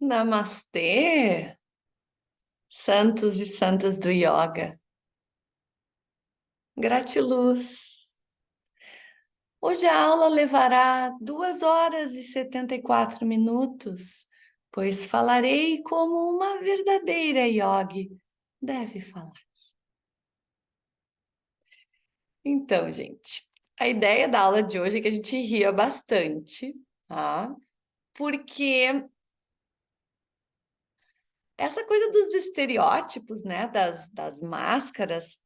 Namastê, santos e santas do yoga. Gratiluz. Hoje a aula levará 2 horas e 74 minutos, pois falarei como uma verdadeira yogi deve falar. Então, gente, a ideia da aula de hoje é que a gente ria bastante, tá? Porque essa coisa dos estereótipos, né, das máscaras,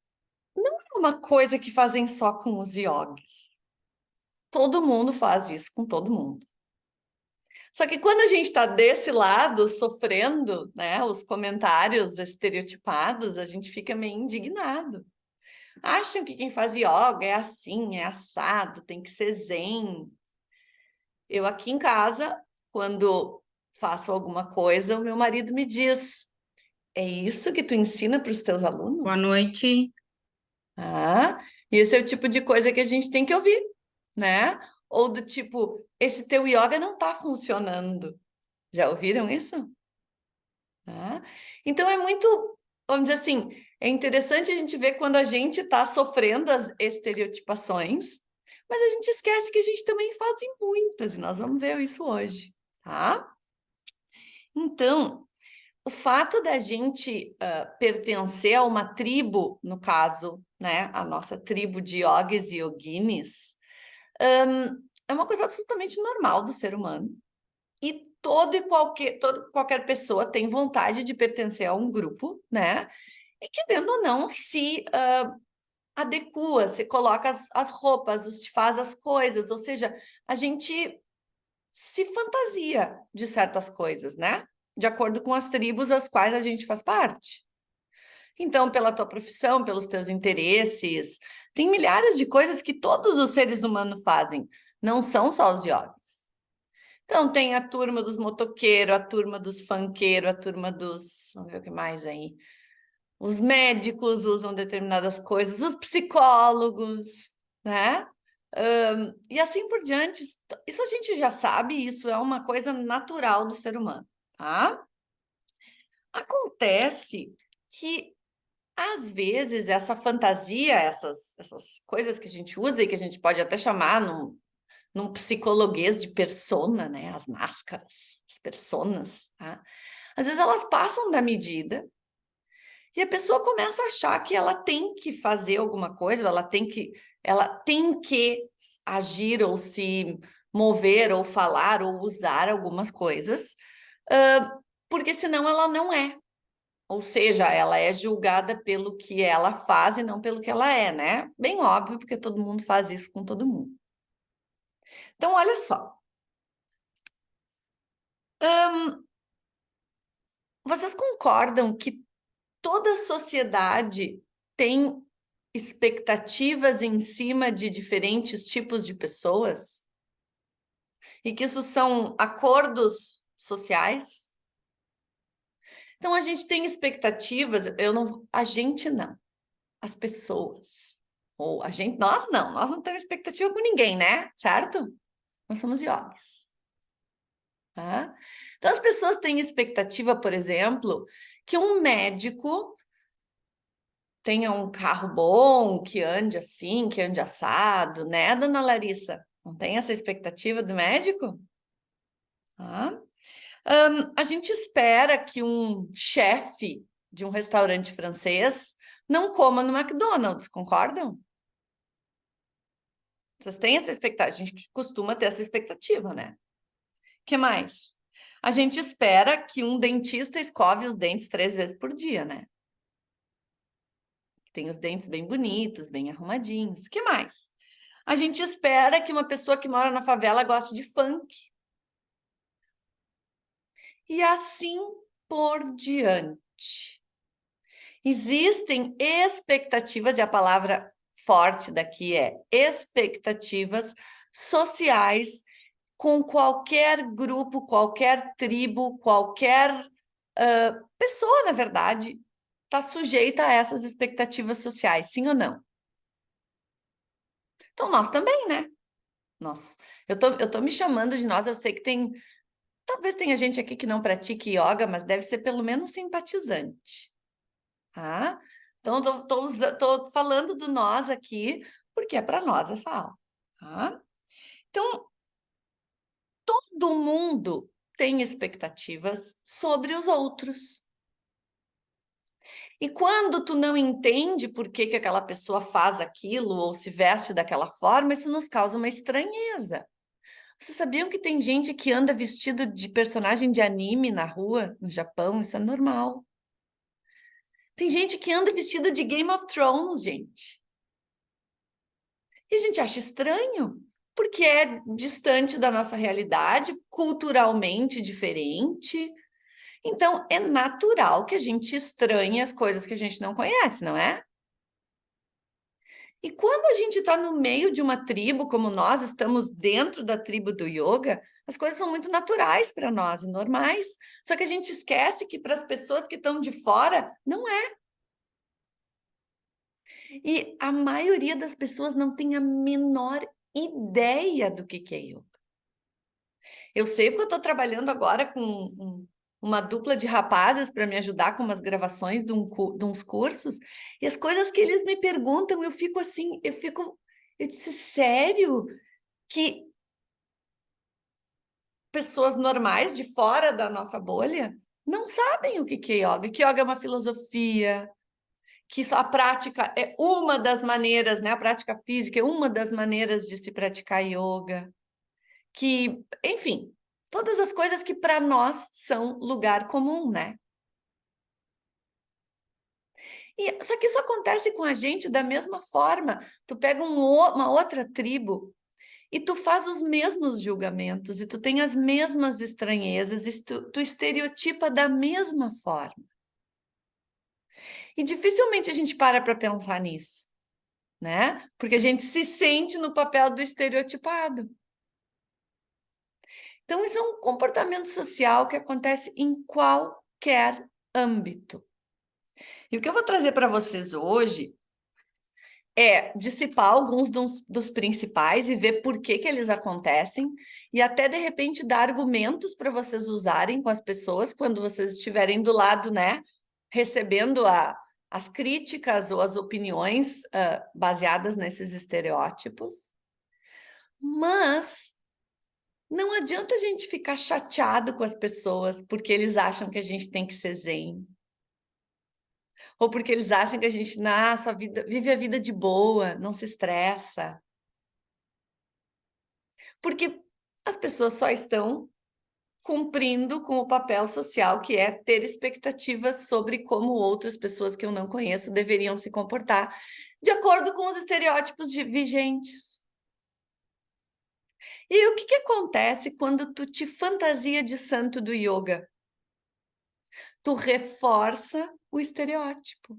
não é uma coisa que fazem só com os yogis. Todo mundo faz isso com todo mundo. Só que quando a gente está desse lado, sofrendo, né, os comentários estereotipados, a gente fica meio indignado. Acham que quem faz yoga é assim, é assado, tem que ser zen. Eu aqui em casa, quando faço alguma coisa, o meu marido me diz: é isso que tu ensina para os teus Boa alunos? noite. Ah, e esse é o tipo de coisa que a gente tem que ouvir, né? Ou do tipo, esse teu yoga não está funcionando. Já ouviram isso? Tá? Então é muito, vamos dizer assim, é interessante a gente ver quando a gente está sofrendo as estereotipações, mas a gente esquece que a gente também faz em muitas, e nós vamos ver isso hoje, tá? Então, o fato da gente pertencer a uma tribo, no caso, né, a nossa tribo de yogis e yoginis, é uma coisa absolutamente normal do ser humano. E toda qualquer pessoa tem vontade de pertencer a um grupo, né? E querendo ou não, se adequa, se coloca as roupas, se faz as coisas, ou seja, a gente se fantasia de certas coisas, né? De acordo com as tribos às quais a gente faz parte. Então, pela tua profissão, pelos teus interesses, tem milhares de coisas que todos os seres humanos fazem, não são só os yogis. Então, tem a turma dos motoqueiros, a turma dos funkeiros, a turma dos... Vamos ver o que mais aí. Os médicos usam determinadas coisas, os psicólogos, né? E assim por diante. Isso a gente já sabe, isso é uma coisa natural do ser humano, tá? Acontece que, às vezes, essa fantasia, essas coisas que a gente usa e que a gente pode até chamar num psicologuês de persona, né? As máscaras, as personas, tá? Às vezes elas passam da medida e a pessoa começa a achar que ela tem que fazer alguma coisa, ou ela tem que agir ou se mover ou falar ou usar algumas coisas, porque senão ela não é. Ou seja, ela é julgada pelo que ela faz e não pelo que ela é, né? Bem óbvio, porque todo mundo faz isso com todo mundo. Então, olha só. Vocês concordam que toda a sociedade tem expectativas em cima de diferentes tipos de pessoas? E que isso são acordos sociais? Então, a gente tem expectativas, a gente não, as pessoas. Ou a gente, nós não temos expectativa com ninguém, né? Certo? Nós somos yogis. Tá? Então, as pessoas têm expectativa, por exemplo, que um médico tenha um carro bom, que ande assim, que ande assado, né, dona Larissa? Não tem essa expectativa do médico? Tá? A gente espera que um chefe de um restaurante francês não coma no McDonald's, concordam? Vocês têm essa expectativa? A gente costuma ter essa expectativa, né? O que mais? A gente espera que um dentista escove os dentes 3 vezes por dia, né? Tem os dentes bem bonitos, bem arrumadinhos. O que mais? A gente espera que uma pessoa que mora na favela goste de funk. E assim por diante. Existem expectativas, e a palavra forte daqui é expectativas sociais com qualquer grupo, qualquer tribo, qualquer pessoa, na verdade, está sujeita a essas expectativas sociais, sim ou não? Então, nós também, né? Nós. Eu tô me chamando de nós, eu sei que tem Talvez tenha gente aqui que não pratique yoga, mas deve ser pelo menos simpatizante, tá? Então, tô falando do nós aqui, porque é para nós essa aula, tá? Então, todo mundo tem expectativas sobre os outros. E quando tu não entende por que aquela pessoa faz aquilo ou se veste daquela forma, isso nos causa uma estranheza. Vocês sabiam que tem gente que anda vestido de personagem de anime na rua, no Japão? Isso é normal. Tem gente que anda vestida de Game of Thrones, gente. E a gente acha estranho, porque é distante da nossa realidade, culturalmente diferente. Então, é natural que a gente estranhe as coisas que a gente não conhece, não é? E quando a gente está no meio de uma tribo, como nós estamos dentro da tribo do yoga, as coisas são muito naturais para nós e normais. Só que a gente esquece que para as pessoas que estão de fora, não é. E a maioria das pessoas não tem a menor ideia do que é yoga. Eu sei porque eu estou trabalhando agora com uma dupla de rapazes para me ajudar com umas gravações de uns cursos, e as coisas que eles me perguntam, eu fico assim, eu disse, sério? Que pessoas normais de fora da nossa bolha não sabem o que é yoga, que yoga é uma filosofia, que só a prática é uma das maneiras, né? A prática física é uma das maneiras de se praticar yoga, que, enfim, todas as coisas que para nós são lugar comum, né? E, só que isso acontece com a gente da mesma forma. Tu pega uma outra tribo e tu faz os mesmos julgamentos, e tu tem as mesmas estranhezas, e tu estereotipa da mesma forma. E dificilmente a gente para pensar nisso, né? Porque a gente se sente no papel do estereotipado. Então, isso é um comportamento social que acontece em qualquer âmbito. E o que eu vou trazer para vocês hoje é dissipar alguns dos principais e ver por que eles acontecem, e até de repente dar argumentos para vocês usarem com as pessoas quando vocês estiverem do lado, né, recebendo as críticas ou as opiniões baseadas nesses estereótipos. Mas não adianta a gente ficar chateado com as pessoas porque eles acham que a gente tem que ser zen. Ou porque eles acham que a gente, sua vida, vive a vida de boa, não se estressa. Porque as pessoas só estão cumprindo com o papel social, que é ter expectativas sobre como outras pessoas que eu não conheço deveriam se comportar, de acordo com os estereótipos vigentes. E o que acontece quando tu te fantasia de santo do yoga? Tu reforça o estereótipo.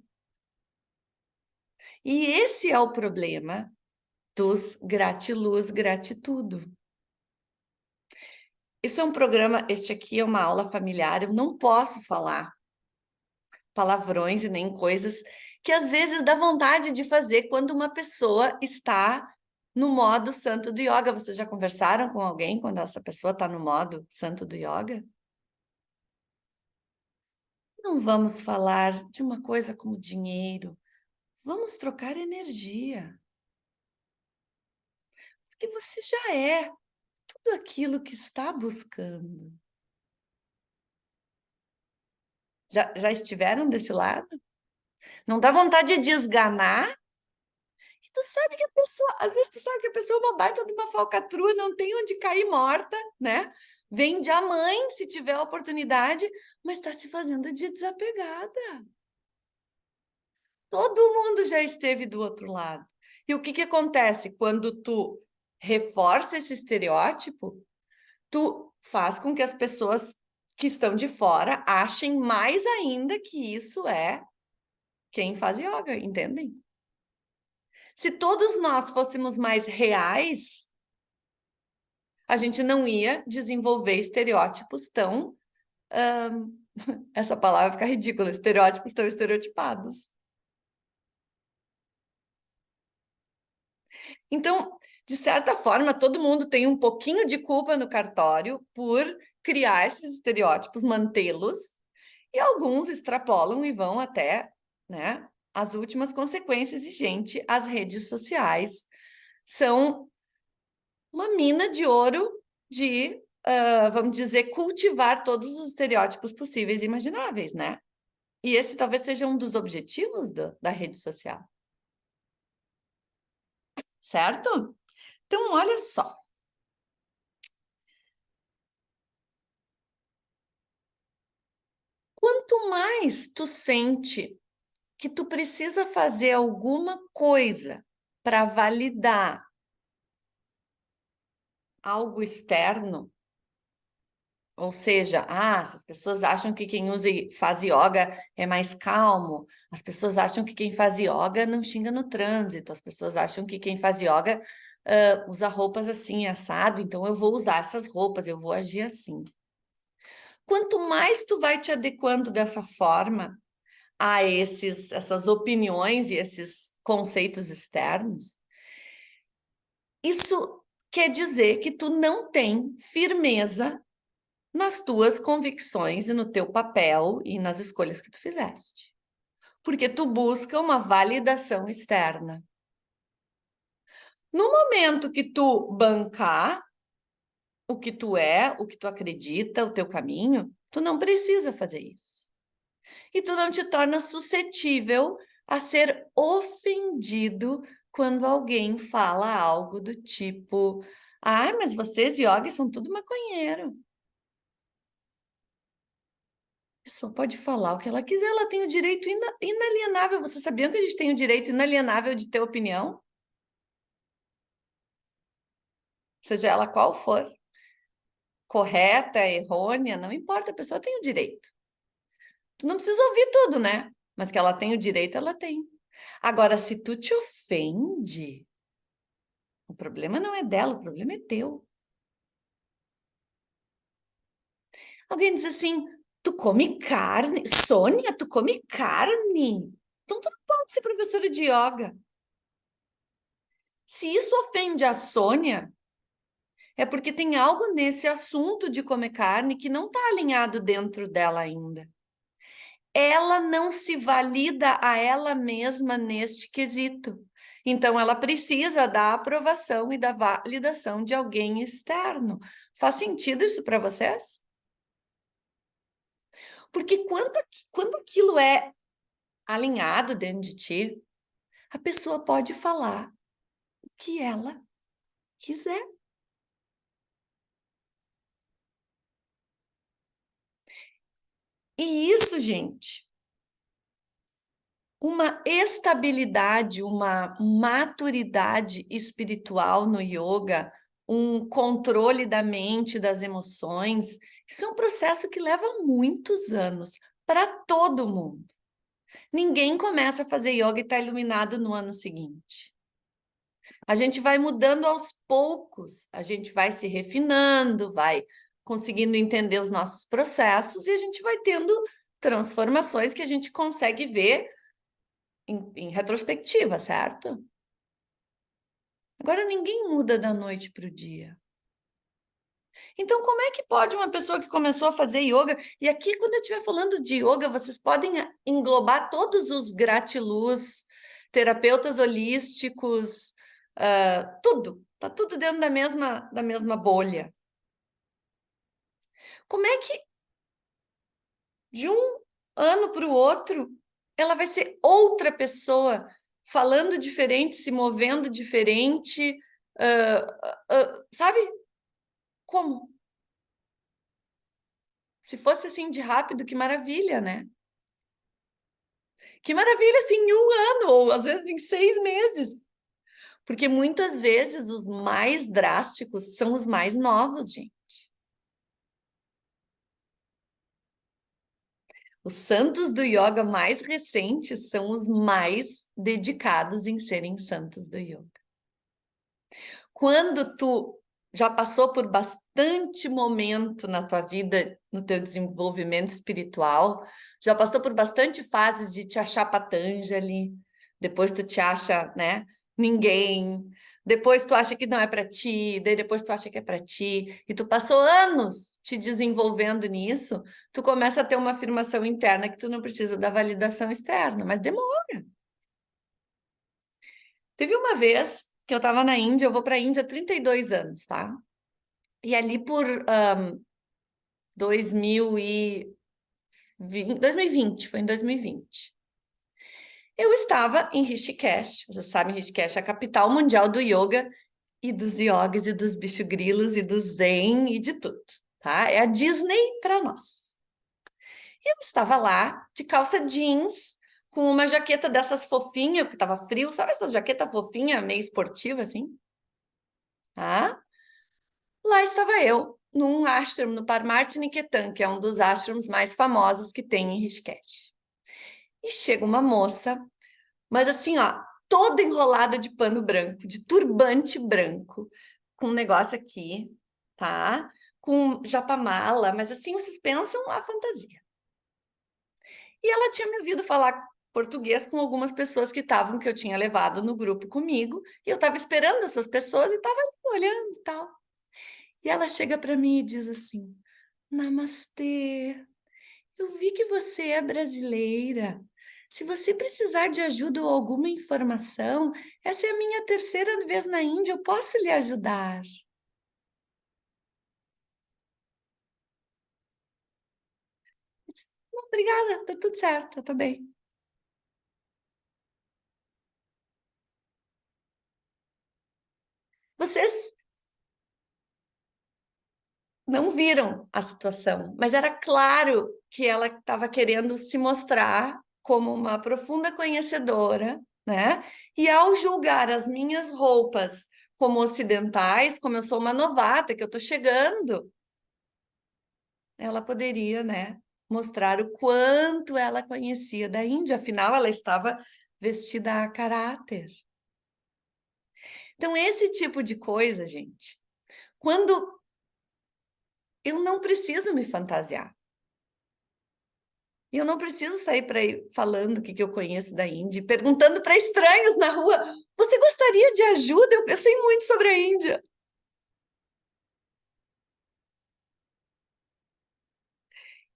E esse é o problema dos gratiluz, gratitudo. Isso é um programa, este aqui é uma aula familiar, eu não posso falar palavrões e nem coisas que às vezes dá vontade de fazer quando uma pessoa está no modo santo do yoga. Vocês já conversaram com alguém quando essa pessoa está no modo santo do yoga? Não vamos falar de uma coisa como dinheiro, vamos trocar energia. Porque você já é tudo aquilo que está buscando. Já estiveram desse lado? Não dá vontade de desganar? E tu sabe que a pessoa, às vezes tu sabe que a pessoa é uma baita de uma falcatrua, não tem onde cair morta, né? Vende a mãe se tiver a oportunidade, mas está se fazendo de desapegada. Todo mundo já esteve do outro lado. E o que acontece quando tu reforça esse estereótipo? Tu faz com que as pessoas que estão de fora achem mais ainda que isso é quem faz yoga, entendem? Se todos nós fôssemos mais reais, a gente não ia desenvolver estereótipos tão. Essa palavra fica ridícula, estereótipos tão estereotipados. Então, de certa forma, todo mundo tem um pouquinho de culpa no cartório por criar esses estereótipos, mantê-los, e alguns extrapolam e vão até, né, as últimas consequências. E, gente, as redes sociais são uma mina de ouro de, vamos dizer, cultivar todos os estereótipos possíveis e imagináveis, né? E esse talvez seja um dos objetivos da rede social. Certo? Então, olha só. Quanto mais tu sente que tu precisa fazer alguma coisa para validar algo externo, ou seja, se as pessoas acham que quem faz yoga é mais calmo, as pessoas acham que quem faz yoga não xinga no trânsito, as pessoas acham que quem faz yoga usa roupas assim, assado, então eu vou usar essas roupas, eu vou agir assim. Quanto mais tu vai te adequando dessa forma a essas opiniões e esses conceitos externos, isso quer dizer que tu não tem firmeza nas tuas convicções e no teu papel e nas escolhas que tu fizeste. Porque tu busca uma validação externa. No momento que tu bancar o que tu é, o que tu acredita, o teu caminho, tu não precisa fazer isso. E tu não te torna suscetível a ser ofendido quando alguém fala algo do tipo: mas vocês yogis são tudo maconheiro. A pessoa pode falar o que ela quiser, ela tem o direito inalienável. Você sabia que a gente tem o direito inalienável de ter opinião? Seja ela qual for. Correta, errônea, não importa, a pessoa tem o direito. Tu não precisa ouvir tudo, né? Mas que ela tem o direito, ela tem. Agora, se tu te ofende, o problema não é dela, o problema é teu. Alguém diz assim: tu come carne? Sônia, tu come carne? Então tu não pode ser professora de yoga. Se isso ofende a Sônia, é porque tem algo nesse assunto de comer carne que não está alinhado dentro dela ainda. Ela não se valida a ela mesma neste quesito. Então, ela precisa da aprovação e da validação de alguém externo. Faz sentido isso para vocês? Porque quando aquilo é alinhado dentro de ti, a pessoa pode falar o que ela quiser. E isso, gente, uma estabilidade, uma maturidade espiritual no yoga, um controle da mente, das emoções, isso é um processo que leva muitos anos para todo mundo. Ninguém começa a fazer yoga e está iluminado no ano seguinte. A gente vai mudando aos poucos, a gente vai se refinando, vai conseguindo entender os nossos processos e a gente vai tendo transformações que a gente consegue ver em retrospectiva, certo? Agora ninguém muda da noite para o dia. Então, como é que pode uma pessoa que começou a fazer yoga, e aqui quando eu estiver falando de yoga, vocês podem englobar todos os gratiluz, terapeutas holísticos, tudo, tá tudo dentro da mesma bolha. Como é que de um ano para o outro ela vai ser outra pessoa, falando diferente, se movendo diferente, sabe? Como? Se fosse assim de rápido, que maravilha, né? Que maravilha, assim, em um ano, ou às vezes em 6 meses. Porque muitas vezes os mais drásticos são os mais novos, gente. Os santos do yoga mais recentes são os mais dedicados em serem santos do yoga. Quando tu já passou por bastante momento na tua vida, no teu desenvolvimento espiritual, já passou por bastante fases de te achar Patanjali, depois tu te acha, né, ninguém, depois tu acha que não é para ti, daí depois tu acha que é para ti, e tu passou anos te desenvolvendo nisso, tu começa a ter uma afirmação interna que tu não precisa da validação externa, mas demora. Teve uma vez que eu estava na Índia, eu vou para a Índia há 32 anos, tá? E ali por 2020, foi em 2020. Eu estava em Rishikesh, você sabe, Rishikesh é a capital mundial do yoga e dos yogis e dos bicho-grilos e do zen e de tudo, tá? É a Disney para nós. Eu estava lá de calça jeans, com uma jaqueta dessas fofinhas, porque estava frio, sabe essas jaqueta fofinha, meio esportiva assim? Tá? Lá estava eu, num ashram, no Parmarthi Niketan, que é um dos ashrams mais famosos que tem em Rishikesh. E chega uma moça, mas assim, ó, toda enrolada de pano branco, de turbante branco, com um negócio aqui, tá? Com japamala, mas assim, vocês pensam a fantasia. E ela tinha me ouvido falar português com algumas pessoas que eu tinha levado no grupo comigo, e eu estava esperando essas pessoas e estava olhando e tal. E ela chega para mim e diz assim: Namastê, eu vi que você é brasileira. Se você precisar de ajuda ou alguma informação, essa é a minha terceira vez na Índia, eu posso lhe ajudar. Eu disse, "Não, obrigada, tá tudo certo, eu tô bem." Vocês não viram a situação, mas era claro que ela estava querendo se mostrar como uma profunda conhecedora, né? E ao julgar as minhas roupas como ocidentais, como eu sou uma novata, que eu estou chegando, ela poderia, né, mostrar o quanto ela conhecia da Índia, afinal ela estava vestida a caráter. Então, esse tipo de coisa, gente, quando eu não preciso me fantasiar, eu não preciso sair para ir falando o que eu conheço da Índia, perguntando para estranhos na rua: você gostaria de ajuda? Eu sei muito sobre a Índia.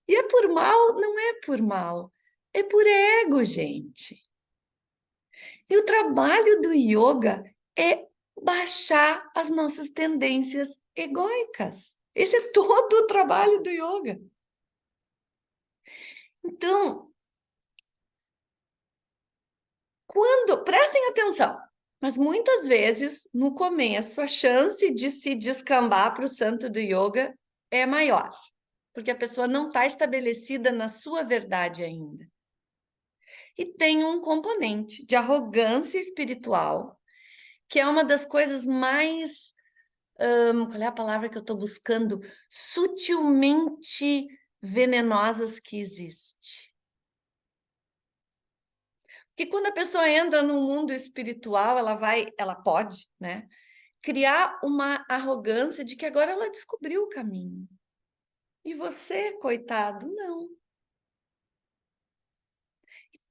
E é por mal? Não é por mal. É por ego, gente. E o trabalho do yoga é baixar as nossas tendências egóicas. Esse é todo o trabalho do yoga. Então, prestem atenção, mas muitas vezes, no começo, a chance de se descambar para o santo do yoga é maior, porque a pessoa não está estabelecida na sua verdade ainda. E tem um componente de arrogância espiritual, que é uma das coisas mais, qual é a palavra que eu estou buscando? Sutilmente venenosas que existe. Porque quando a pessoa entra no mundo espiritual, ela pode, né, criar uma arrogância de que agora ela descobriu o caminho. E você, coitado, não.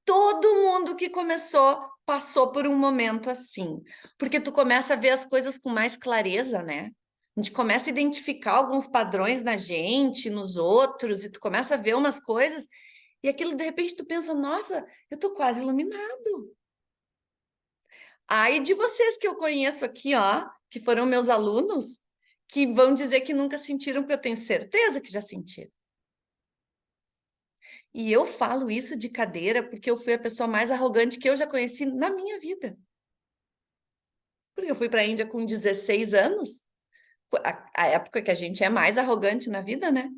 Todo mundo que começou passou por um momento assim, porque tu começa a ver as coisas com mais clareza, né? A gente começa a identificar alguns padrões na gente, nos outros, e tu começa a ver umas coisas, e aquilo de repente tu pensa, nossa, eu tô quase iluminado. Aí de vocês que eu conheço aqui, ó, que foram meus alunos, que vão dizer que nunca sentiram, porque eu tenho certeza que já sentiram. E eu falo isso de cadeira porque eu fui a pessoa mais arrogante que eu já conheci na minha vida. Porque eu fui para a Índia com 16 anos, a época que a gente é mais arrogante na vida, né?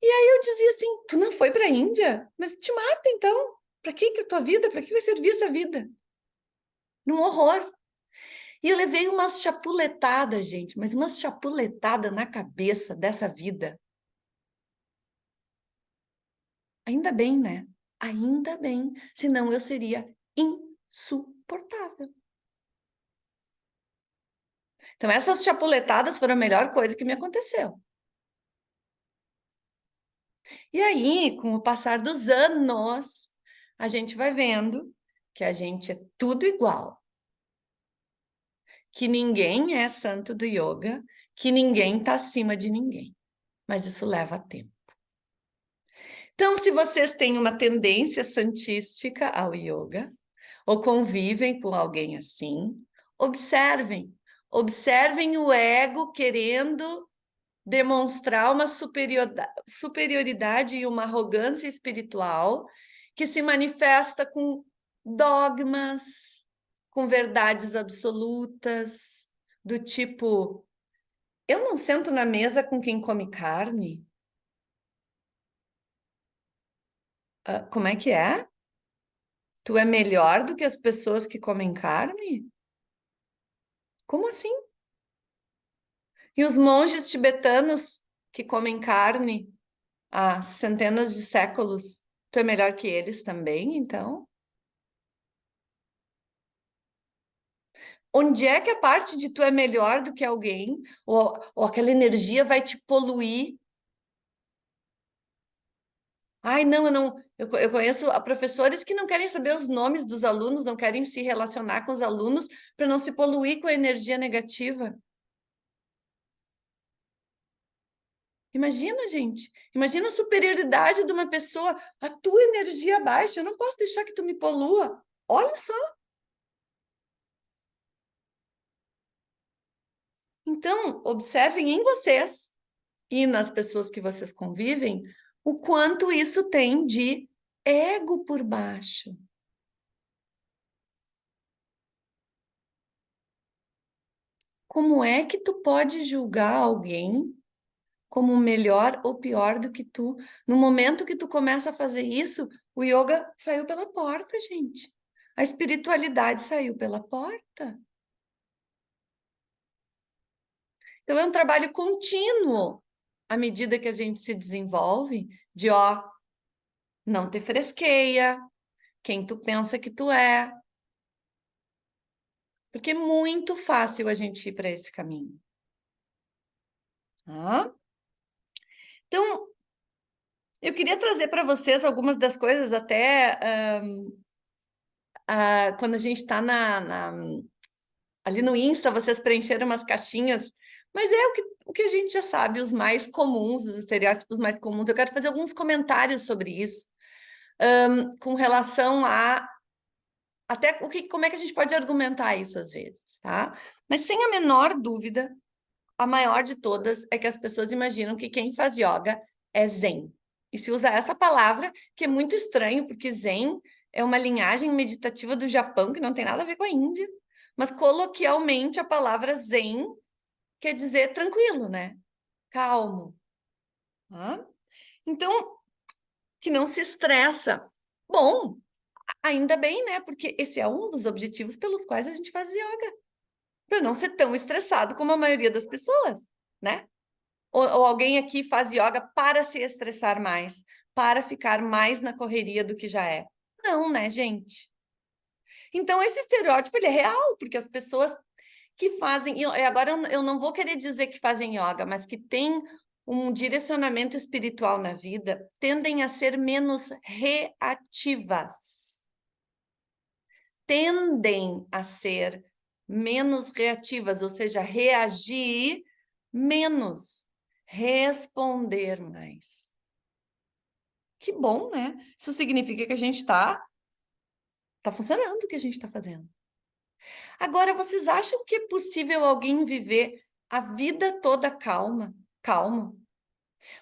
E aí eu dizia assim: tu não foi para a Índia? Mas te mata então. Para que a tua vida? Para que vai servir essa vida? Num horror. E eu levei umas chapuletadas, gente, mas umas chapuletadas na cabeça dessa vida. Ainda bem, né? Ainda bem, senão eu seria insuportável. Então, essas chapuletadas foram a melhor coisa que me aconteceu. E aí, com o passar dos anos, a gente vai vendo que a gente é tudo igual. que ninguém é santo do yoga, que ninguém está acima de ninguém. Mas isso leva tempo. Então, se vocês têm uma tendência santística ao yoga, ou convivem com alguém assim, observem. Observem o ego querendo demonstrar uma superioridade e uma arrogância espiritual que se manifesta com dogmas, com verdades absolutas, do tipo, eu não sento na mesa com quem come carne. Como é que é? Tu é melhor do que as pessoas que comem carne? Como assim? E os monges tibetanos que comem carne há centenas de séculos, tu é melhor que eles também, então? Onde é que a parte de tu é melhor do que alguém, ou aquela energia vai te poluir? Ai, não, eu não. Eu conheço professores que não querem saber os nomes dos alunos, não querem se relacionar com os alunos para não se poluir com a energia negativa. Imagina, gente. Imagina a superioridade de uma pessoa, a tua energia baixa. Eu não posso deixar que tu me polua. Olha só. Então, observem em vocês e nas pessoas que vocês convivem o quanto isso tem de ego por baixo. Como é que tu pode julgar alguém como melhor ou pior do que tu? No momento que tu começa a fazer isso, o yoga saiu pela porta, gente. A espiritualidade saiu pela porta. Então é um trabalho contínuo à medida que a gente se desenvolve, de não ter fresqueia, quem tu pensa que tu é, porque é muito fácil a gente ir para esse caminho. Tá? Então, eu queria trazer para vocês algumas das coisas, até quando a gente está ali no Insta, vocês preencheram umas caixinhas, mas é o que a gente já sabe, os mais comuns, os estereótipos mais comuns. Eu quero fazer alguns comentários sobre isso, com relação a até como é que a gente pode argumentar isso às vezes, tá? Mas sem a menor dúvida, a maior de todas é que as pessoas imaginam que quem faz yoga é zen. E se usa essa palavra, que é muito estranho, porque zen é uma linhagem meditativa do Japão, que não tem nada a ver com a Índia, mas coloquialmente a palavra zen quer dizer tranquilo, né? Calmo. Tá? Então, que não se estressa. Bom, ainda bem, né? Porque esse é um dos objetivos pelos quais a gente faz yoga, para não ser tão estressado como a maioria das pessoas, né? Ou alguém aqui faz yoga para se estressar mais, para ficar mais na correria do que já é. Não, né, gente? Então, esse estereótipo, ele é real, porque as pessoas que fazem... E agora, eu não vou querer dizer que fazem yoga, mas que têm um direcionamento espiritual na vida, tendem a ser menos reativas. Tendem a ser menos reativas, ou seja, reagir menos, responder mais. Que bom, né? Isso significa que a gente tá funcionando o que a gente está fazendo. Agora, vocês acham que é possível alguém viver a vida toda calmo?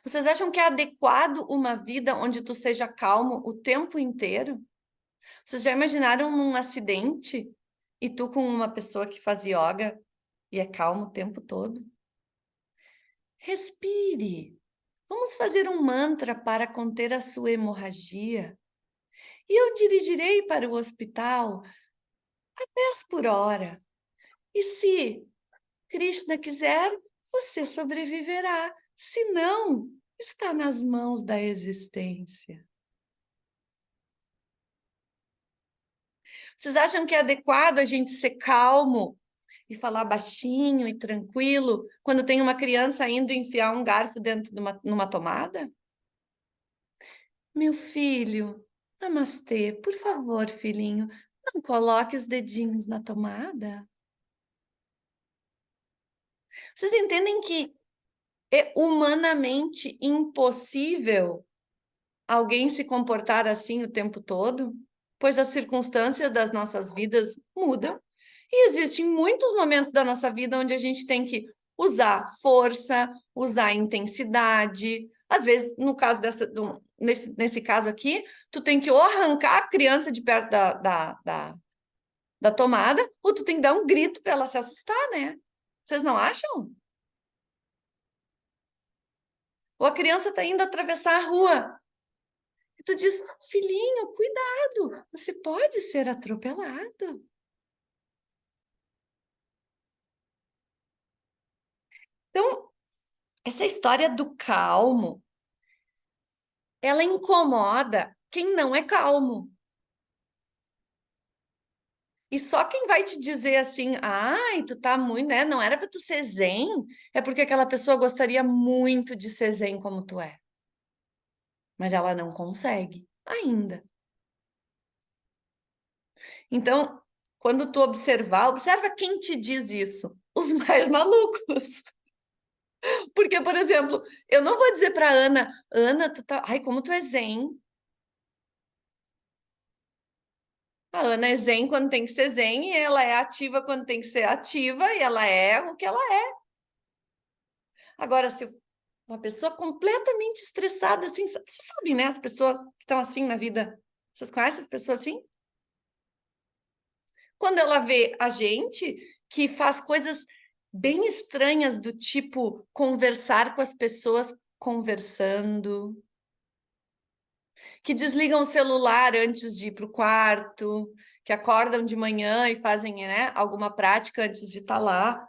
Vocês acham que é adequado uma vida onde tu seja calmo o tempo inteiro? Vocês já imaginaram num acidente e tu com uma pessoa que faz yoga e é calmo o tempo todo? Respire. Vamos fazer um mantra para conter a sua hemorragia. E eu dirigirei para o hospital a 10 por hora. E se Krishna quiser, você sobreviverá. Se não, está nas mãos da existência. Vocês acham que é adequado a gente ser calmo e falar baixinho e tranquilo quando tem uma criança indo enfiar um garfo dentro de numa tomada? Meu filho, namastê, por favor, filhinho, não coloque os dedinhos na tomada. Vocês entendem que é humanamente impossível alguém se comportar assim o tempo todo? Pois as circunstâncias das nossas vidas mudam. E existem muitos momentos da nossa vida onde a gente tem que usar força, usar intensidade. Às vezes, no caso nesse caso aqui, tu tem que ou arrancar a criança de perto da tomada, ou tu tem que dar um grito para ela se assustar, né? Vocês não acham? Ou a criança está indo atravessar a rua. E tu diz, filhinho, cuidado, você pode ser atropelado. Então, essa história do calmo, ela incomoda quem não é calmo. E só quem vai te dizer assim, ai, tu tá muito, né? Não era para tu ser zen, é porque aquela pessoa gostaria muito de ser zen como tu é. Mas ela não consegue ainda. Então, quando tu observa quem te diz isso. Os mais malucos. Porque, por exemplo, eu não vou dizer para Ana, Ana, tu tá, ai, como tu é zen. A Ana é zen quando tem que ser zen, e ela é ativa quando tem que ser ativa, e ela é o que ela é. Agora, se uma pessoa completamente estressada, assim, vocês sabem, né? As pessoas que estão assim na vida, vocês conhecem as pessoas assim? Quando ela vê a gente que faz coisas bem estranhas, do tipo conversar com as pessoas conversando, que desligam o celular antes de ir para o quarto, que acordam de manhã e fazem, né, alguma prática antes de estar lá,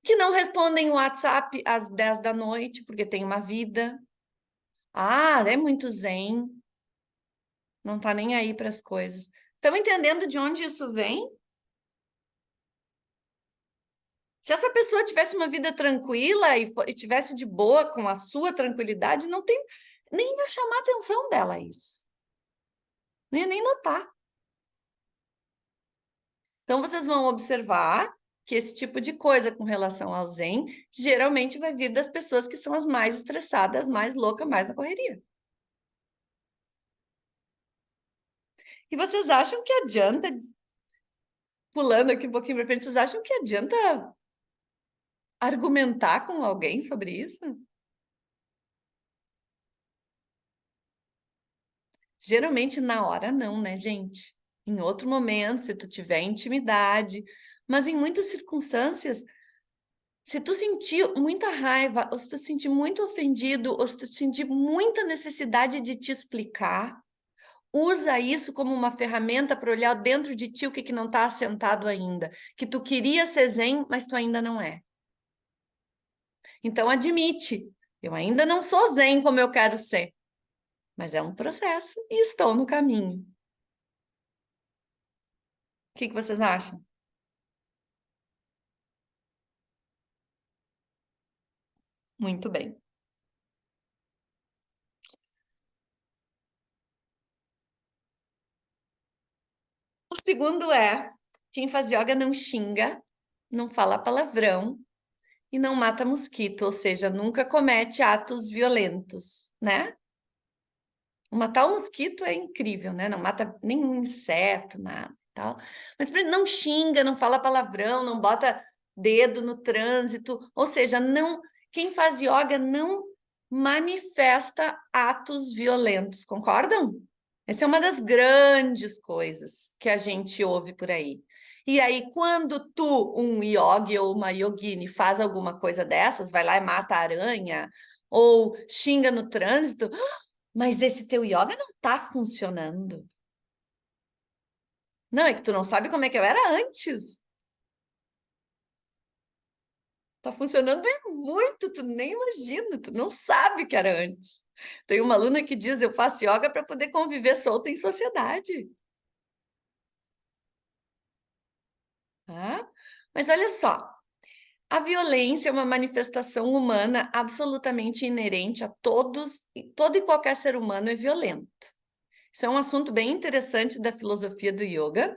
que não respondem o WhatsApp às 10 da noite, porque tem uma vida. Ah, é muito zen, não tá nem aí para as coisas. Estão entendendo de onde isso vem? Se essa pessoa tivesse uma vida tranquila e tivesse de boa com a sua tranquilidade, não tem nem ia chamar a atenção dela isso. Não ia nem notar. Então, vocês vão observar que esse tipo de coisa com relação ao Zen geralmente vai vir das pessoas que são as mais estressadas, mais loucas, mais na correria. E vocês acham que adianta, pulando aqui um pouquinho para frente, vocês acham que adianta argumentar com alguém sobre isso? Geralmente na hora não, né, gente? Em outro momento, se tu tiver intimidade, mas em muitas circunstâncias, se tu sentir muita raiva, ou se tu sentir muito ofendido, ou se tu sentir muita necessidade de te explicar, usa isso como uma ferramenta para olhar dentro de ti o que não está assentado ainda, que tu queria ser zen, mas tu ainda não é. Então admite, eu ainda não sou zen como eu quero ser, mas é um processo e estou no caminho. O que vocês acham? Muito bem. O segundo é: quem faz yoga não xinga, não fala palavrão e não mata mosquito, ou seja, nunca comete atos violentos, né? Matar um mosquito é incrível, né? Não mata nenhum inseto, nada, tal. Mas não xinga, não fala palavrão, não bota dedo no trânsito, ou seja, não, quem faz yoga não manifesta atos violentos, concordam? Essa é uma das grandes coisas que a gente ouve por aí. E aí, quando tu, um yogi ou uma yogini, faz alguma coisa dessas, vai lá e mata a aranha, ou xinga no trânsito, mas esse teu yoga não tá funcionando. Não, é que tu não sabe como é que eu era antes. Tá funcionando muito, tu nem imagina, tu não sabe o que era antes. Tem uma aluna que diz, eu faço yoga para poder conviver solta em sociedade. Tá? Mas olha só, a violência é uma manifestação humana absolutamente inerente a todos, todo e qualquer ser humano é violento. Isso é um assunto bem interessante da filosofia do yoga,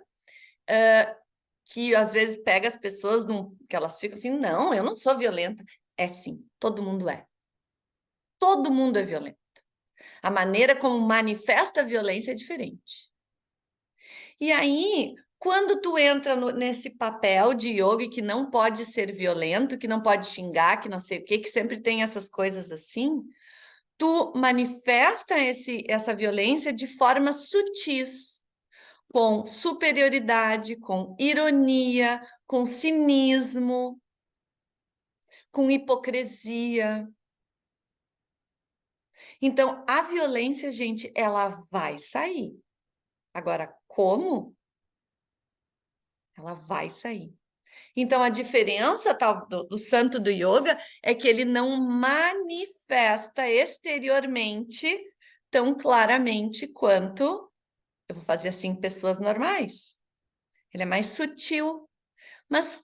que às vezes pega as pessoas que elas ficam assim, não, eu não sou violenta. É sim, todo mundo é. Todo mundo é violento. A maneira como manifesta a violência é diferente. E aí, quando tu entra nesse papel de yogi que não pode ser violento, que não pode xingar, que não sei o quê, que sempre tem essas coisas assim, tu manifesta essa violência de forma sutis, com superioridade, com ironia, com cinismo, com hipocrisia. Então, a violência, gente, ela vai sair. Agora, como? Ela vai sair. Então, a diferença do santo do yoga é que ele não manifesta exteriormente tão claramente quanto, eu vou fazer assim, pessoas normais. Ele é mais sutil. Mas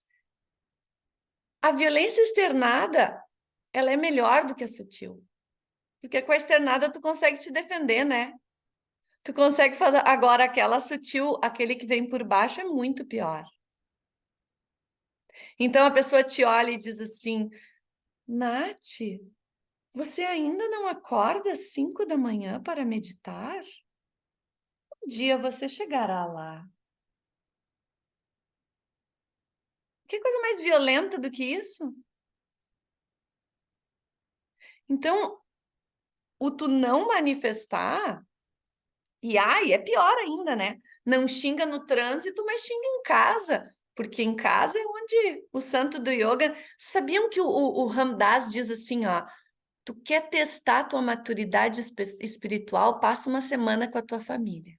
a violência externada, ela é melhor do que a sutil. Porque com a externada tu consegue te defender, né? Tu consegue fazer. Agora, aquela sutil, aquele que vem por baixo é muito pior. Então a pessoa te olha e diz assim: Nath, você ainda não acorda às 5 da manhã para meditar? Um dia você chegará lá. Que coisa mais violenta do que isso? Então, o tu não manifestar, e ai, é pior ainda, né? Não xinga no trânsito, mas xinga em casa. Porque em casa é onde o santo do yoga. Sabiam que o Ram Dass diz assim, ó. Tu quer testar tua maturidade espiritual, passa uma semana com a tua família.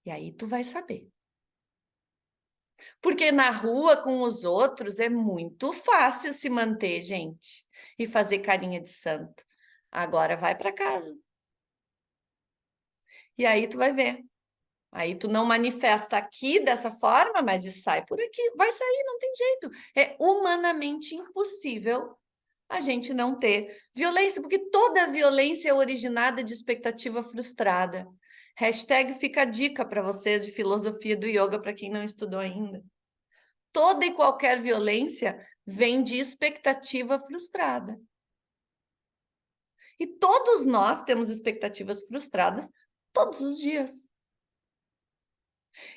E aí tu vai saber. Porque na rua com os outros é muito fácil se manter, gente, e fazer carinha de santo. Agora vai para casa. E aí tu vai ver. Aí tu não manifesta aqui dessa forma, mas sai por aqui. Vai sair, não tem jeito. É humanamente impossível a gente não ter violência, porque toda violência é originada de expectativa frustrada. Hashtag fica a dica para vocês de filosofia do yoga, para quem não estudou ainda. Toda e qualquer violência vem de expectativa frustrada. E todos nós temos expectativas frustradas todos os dias.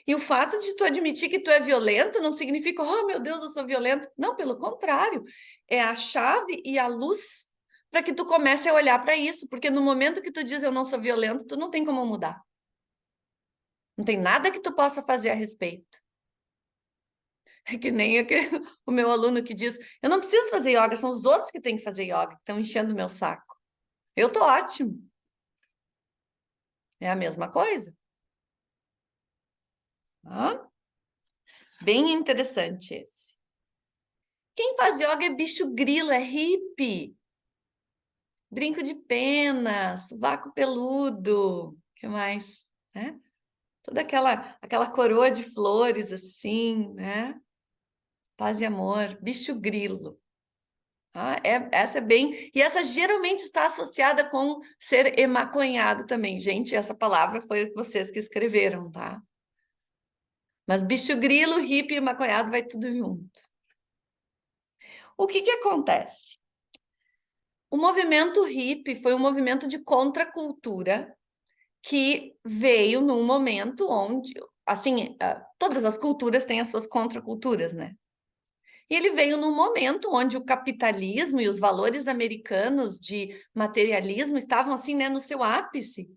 E o fato de tu admitir que tu é violento não significa, oh meu Deus, eu sou violento. Não, pelo contrário. É a chave e a luz para que tu comece a olhar para isso. Porque no momento que tu diz eu não sou violento, tu não tem como mudar. Não tem nada que tu possa fazer a respeito. É que nem o meu aluno que diz, eu não preciso fazer yoga, são os outros que têm que fazer yoga, que estão enchendo o meu saco. Eu tô ótimo. É a mesma coisa. Ah, bem interessante esse. Quem faz yoga é bicho grilo, é hippie. Brinco de pena, sovaco peludo, que mais, né? Toda aquela coroa de flores assim, né? Paz e amor, bicho grilo. Ah, essa é bem. E essa geralmente está associada com ser emaconhado também. Gente, essa palavra foi vocês que escreveram, tá? Mas bicho grilo, hippie e emaconhado vai tudo junto. O que que acontece? O movimento hippie foi um movimento de contracultura que veio num momento onde, assim, todas as culturas têm as suas contraculturas, né? E ele veio num momento onde o capitalismo e os valores americanos de materialismo estavam, assim, né, no seu ápice.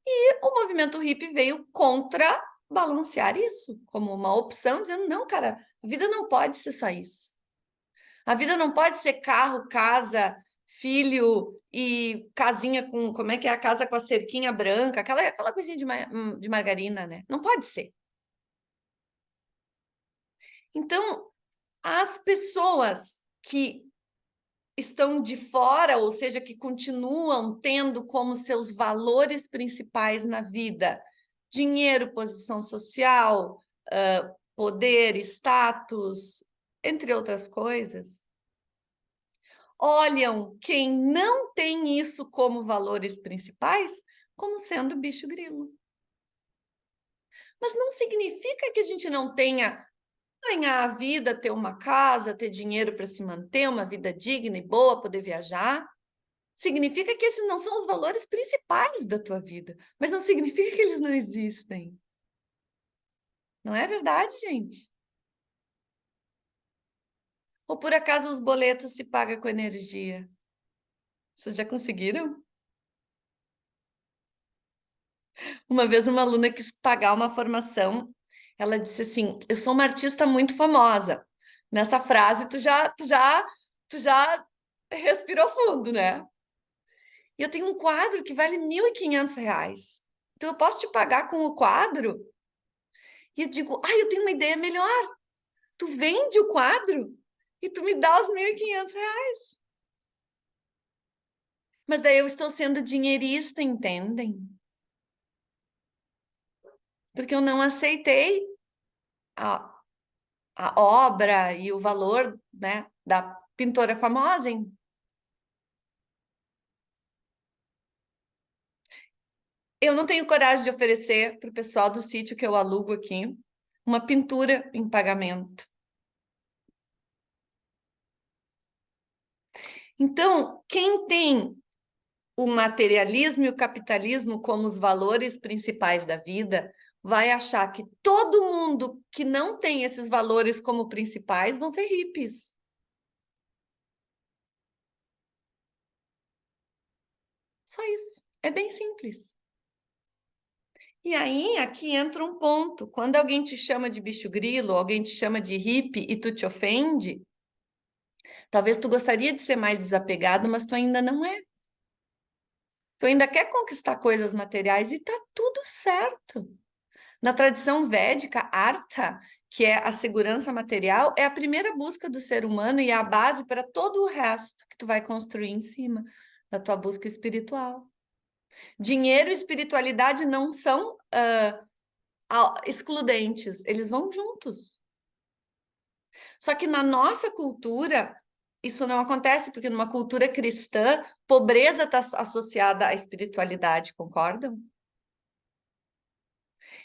E o movimento hippie veio contrabalancear isso, como uma opção, dizendo, não, cara, a vida não pode ser só isso. A vida não pode ser carro, casa, filho e casinha com, como é que é a casa com a cerquinha branca, aquela coisinha de margarina, né? Não pode ser. Então, as pessoas que estão de fora, ou seja, que continuam tendo como seus valores principais na vida dinheiro, posição social, poder, status, entre outras coisas, olham quem não tem isso como valores principais como sendo bicho grilo. Mas não significa que a gente não tenha ganhar a vida, ter uma casa, ter dinheiro para se manter, uma vida digna e boa, poder viajar. Significa que esses não são os valores principais da tua vida, mas não significa que eles não existem. Não é verdade, gente? Ou por acaso os boletos se pagam com energia? Vocês já conseguiram? Uma vez uma aluna quis pagar uma formação, ela disse assim: "Eu sou uma artista muito famosa". Nessa frase tu já respirou fundo, né? E eu tenho um quadro que vale R$ 1.500. Então eu posso te pagar com o quadro? E eu digo: "Ai, eu tenho uma ideia melhor. Tu vende o quadro e tu me dá os R$ 1.500". Mas daí eu estou sendo dinheirista, entendem? Porque eu não aceitei a, a obra e o valor, né, da pintora famosa. Eu não tenho coragem de oferecer para o pessoal do sítio que eu alugo aqui uma pintura em pagamento. Então, quem tem o materialismo e o capitalismo como os valores principais da vida, vai achar que todo mundo que não tem esses valores como principais vão ser hippies. Só isso. É bem simples. E aí, aqui entra um ponto. Quando alguém te chama de bicho grilo, alguém te chama de hippie e tu te ofende, talvez tu gostaria de ser mais desapegado, mas tu ainda não é. Tu ainda quer conquistar coisas materiais e tá tudo certo. Na tradição védica, Artha, que é a segurança material, é a primeira busca do ser humano e é a base para todo o resto que tu vai construir em cima da tua busca espiritual. Dinheiro e espiritualidade não são excludentes, eles vão juntos. Só que na nossa cultura, isso não acontece, porque numa cultura cristã, pobreza está associada à espiritualidade, concordam?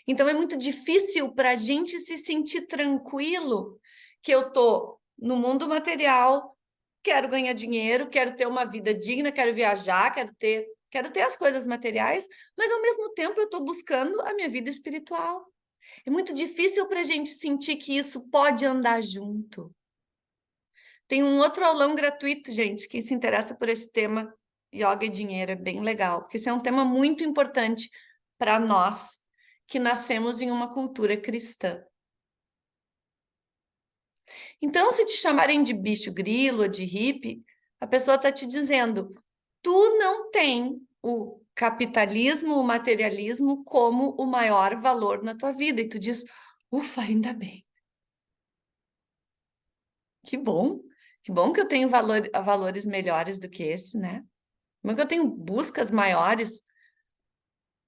Então é muito difícil para a gente se sentir tranquilo que eu tô no mundo material, quero ganhar dinheiro, quero ter uma vida digna, quero viajar, quero ter as coisas materiais, mas ao mesmo tempo eu estou buscando a minha vida espiritual. É muito difícil para a gente sentir que isso pode andar junto. Tem um outro aulão gratuito, gente, quem se interessa por esse tema, yoga e dinheiro, é bem legal, porque esse é um tema muito importante para nós que nascemos em uma cultura cristã. Então, se te chamarem de bicho grilo ou de hippie, a pessoa está te dizendo, tu não tem o capitalismo, o materialismo como o maior valor na tua vida. E tu diz, ufa, ainda bem. Que bom. Que bom que eu tenho valores melhores do que esse, né? Como é que eu tenho buscas maiores?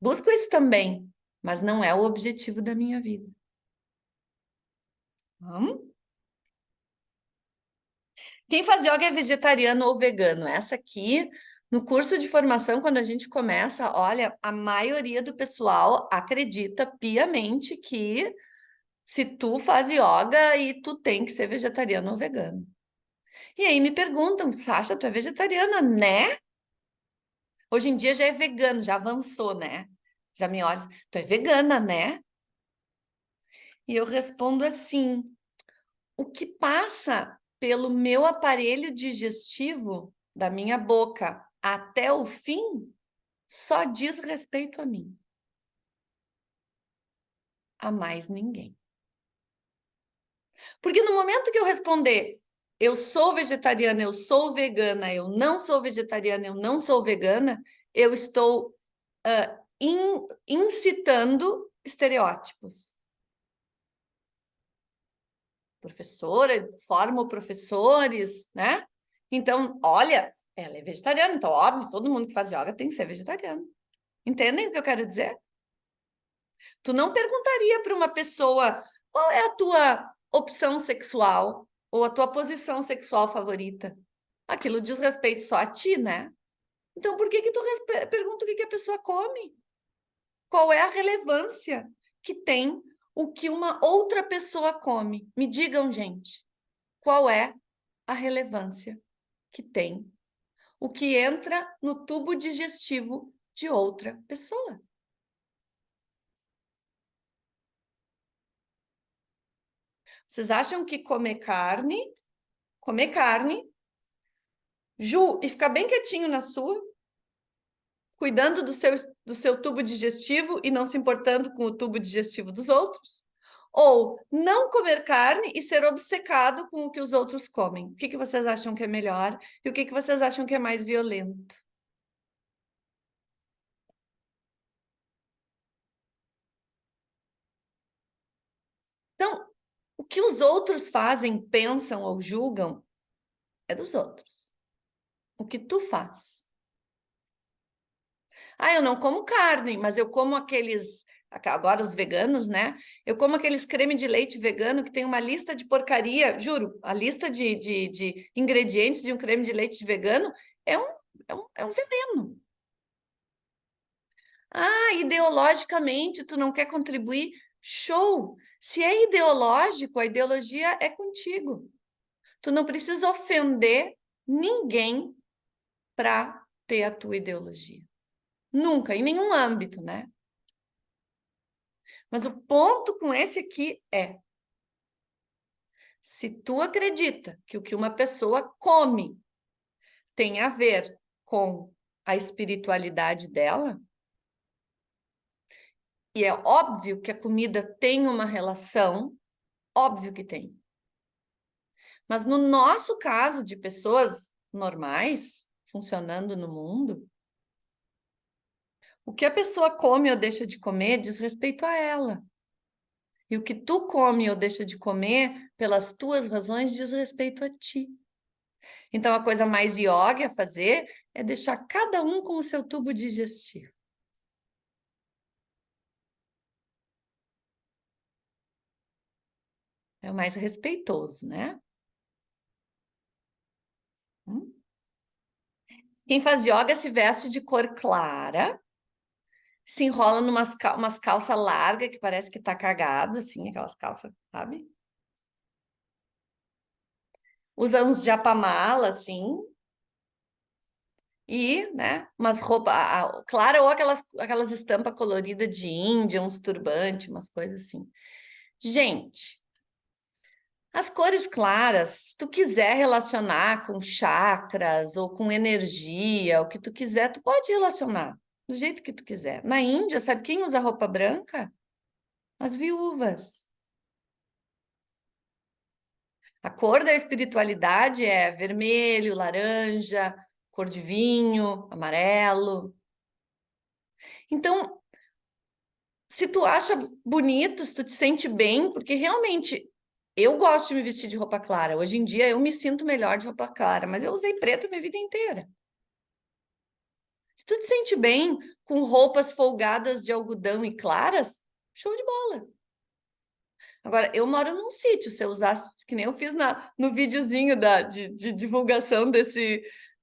Busco isso também, mas não é o objetivo da minha vida. Quem faz yoga é vegetariano ou vegano? Essa aqui, no curso de formação, quando a gente começa, olha, a maioria do pessoal acredita piamente que se tu faz yoga e tu tem que ser vegetariano ou vegano. E aí me perguntam, Sasha, tu é vegetariana, né? Hoje em dia já é vegano, já avançou, né? Já me olham, tu é vegana, né? E eu respondo assim: o que passa pelo meu aparelho digestivo, da minha boca até o fim, só diz respeito a mim, a mais ninguém. Porque no momento que eu responder, eu sou vegetariana, eu sou vegana, eu não sou vegetariana, eu não sou vegana, eu estou incitando estereótipos. Professora, formo professores, né? Então, olha, ela é vegetariana, então, óbvio, todo mundo que faz yoga tem que ser vegetariano. Entendem o que eu quero dizer? Tu não perguntaria para uma pessoa qual é a tua opção sexual ou a tua posição sexual favorita. Aquilo diz respeito só a ti, né? Então, por que que tu pergunta o que que a pessoa come? Qual é a relevância que tem o que uma outra pessoa come? Me digam, gente, qual é a relevância que tem o que entra no tubo digestivo de outra pessoa? Vocês acham que comer carne, Ju, e ficar bem quietinho na sua, cuidando do seu tubo digestivo e não se importando com o tubo digestivo dos outros? Ou não comer carne e ser obcecado com o que os outros comem? O que vocês acham que é melhor? E o que vocês acham que é mais violento? Então, o que os outros fazem, pensam ou julgam é dos outros. O que tu faz? Ah, eu não como carne, mas eu como aqueles. Agora os veganos, né? Eu como aqueles creme de leite vegano que tem uma lista de porcaria, juro, a lista de ingredientes de um creme de leite vegano é um veneno. Ah, ideologicamente tu não quer contribuir? Show! Se é ideológico, a ideologia é contigo. Tu não precisa ofender ninguém para ter a tua ideologia. Nunca, em nenhum âmbito, né? Mas o ponto com esse aqui é: se tu acredita que o que uma pessoa come tem a ver com a espiritualidade dela, e é óbvio que a comida tem uma relação, óbvio que tem. Mas no nosso caso de pessoas normais, funcionando no mundo, o que a pessoa come ou deixa de comer diz respeito a ela. E o que tu come ou deixa de comer, pelas tuas razões, diz respeito a ti. Então, a coisa mais yoga a fazer é deixar cada um com o seu tubo digestivo. É o mais respeitoso, né? Hum? Quem faz yoga se veste de cor clara, se enrola umas calças largas que parece que tá cagado, assim, aquelas calças, sabe? Usa uns japamala, assim, e, né, umas roupas claras ou aquelas estampas coloridas de Índia, uns turbantes, umas coisas assim. Gente, as cores claras, se tu quiser relacionar com chakras ou com energia, o que tu quiser, tu pode relacionar do jeito que tu quiser. Na Índia, sabe quem usa roupa branca? As viúvas. A cor da espiritualidade é vermelho, laranja, cor de vinho, amarelo. Então, se tu acha bonito, se tu te sente bem, porque realmente eu gosto de me vestir de roupa clara. Hoje em dia eu me sinto melhor de roupa clara, mas eu usei preto minha vida inteira. Se tu te sente bem com roupas folgadas de algodão e claras, show de bola. Agora, eu moro num sítio, se eu usasse, que nem eu fiz no videozinho de divulgação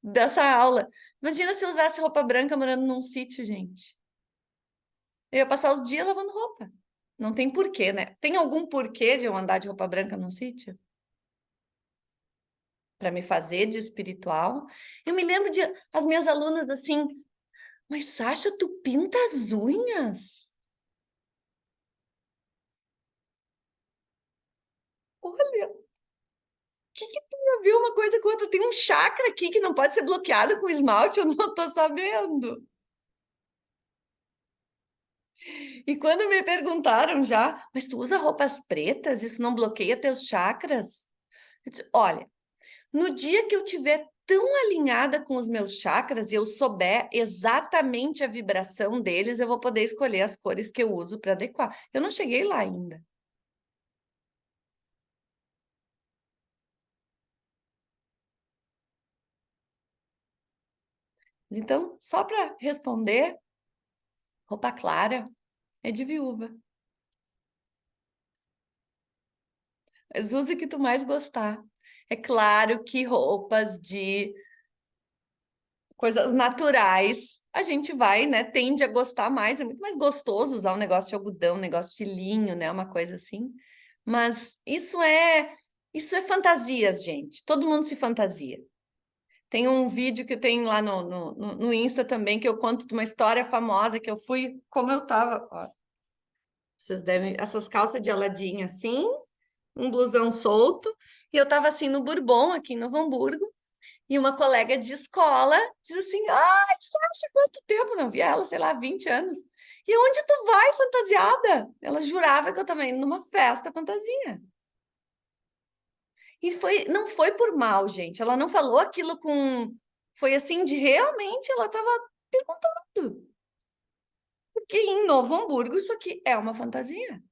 dessa aula. Imagina se eu usasse roupa branca morando num sítio, gente. Eu ia passar os dias lavando roupa. Não tem porquê, né? Tem algum porquê de eu andar de roupa branca num sítio? Para me fazer de espiritual. Eu me lembro de as minhas alunas assim, mas Sasha, tu pinta as unhas? Olha, o que tem a ver uma coisa com outra? Tem um chakra aqui que não pode ser bloqueado com esmalte, eu não tô sabendo. E quando me perguntaram já, mas tu usa roupas pretas? Isso não bloqueia teus chakras? Eu disse, olha, no dia que eu tiver tão alinhada com os meus chakras e eu souber exatamente a vibração deles, eu vou poder escolher as cores que eu uso para adequar. Eu não cheguei lá ainda. Então, só para responder, roupa clara é de viúva. Mas use o que tu mais gostar. É claro que roupas de coisas naturais, a gente vai, né, tende a gostar mais, é muito mais gostoso usar um negócio de algodão, um negócio de linho, né, uma coisa assim. Mas isso é fantasias, gente. Todo mundo se fantasia. Tem um vídeo que eu tenho lá no Insta também, que eu conto de uma história famosa que eu fui, como eu tava, ó, vocês devem, essas calças de Aladim assim, um blusão solto, e eu tava assim no Bourbon, aqui em Novo Hamburgo, e uma colega de escola diz assim: ai, Sasha, quanto tempo não vi ela, sei lá, 20 anos. E onde tu vai fantasiada? Ela jurava que eu estava indo numa festa fantasia. E não foi por mal, gente. Ela não falou aquilo com. Foi assim, de realmente ela estava perguntando. Porque em Novo Hamburgo isso aqui é uma fantasia.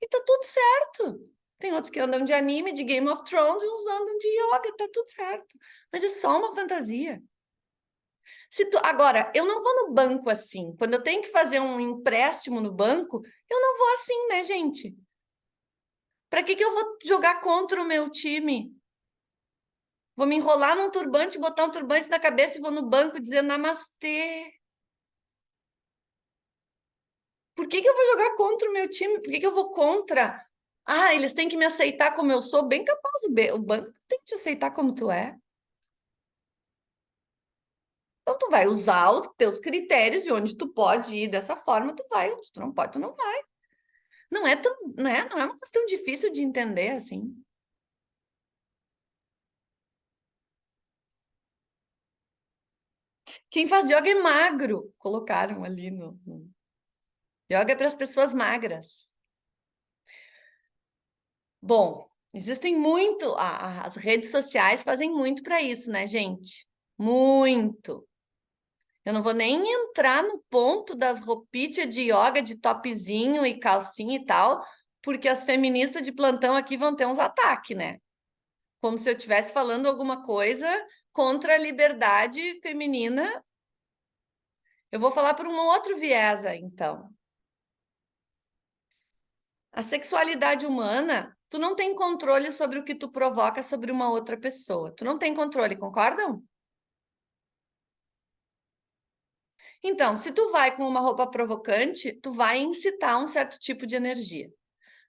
E tá tudo certo. Tem outros que andam de anime, de Game of Thrones, e uns andam de yoga, tá tudo certo. Mas é só uma fantasia. Agora, eu não vou no banco assim. Quando eu tenho que fazer um empréstimo no banco, eu não vou assim, né, gente? Para que eu vou jogar contra o meu time? Vou me enrolar num turbante, botar um turbante na cabeça e vou no banco dizer namastê. Por que eu vou jogar contra o meu time? Por que eu vou contra? Ah, eles têm que me aceitar como eu sou. Bem capaz, o banco tem que te aceitar como tu é. Então, tu vai usar os teus critérios e onde tu pode ir dessa forma, tu vai. Onde tu não pode, tu não vai. Não é uma questão difícil de entender, assim. Quem faz yoga é magro, colocaram ali no... Yoga é para as pessoas magras. Bom, existem muito, as redes sociais fazem muito para isso, né, gente? Muito. Eu não vou nem entrar no ponto das roupinhas de yoga, de topzinho e calcinha e tal, porque as feministas de plantão aqui vão ter uns ataques, né? Como se eu estivesse falando alguma coisa contra a liberdade feminina. Eu vou falar por um outro viés, então. A sexualidade humana, tu não tem controle sobre o que tu provoca sobre uma outra pessoa. Tu não tem controle, concordam? Então, se tu vai com uma roupa provocante, tu vai incitar um certo tipo de energia.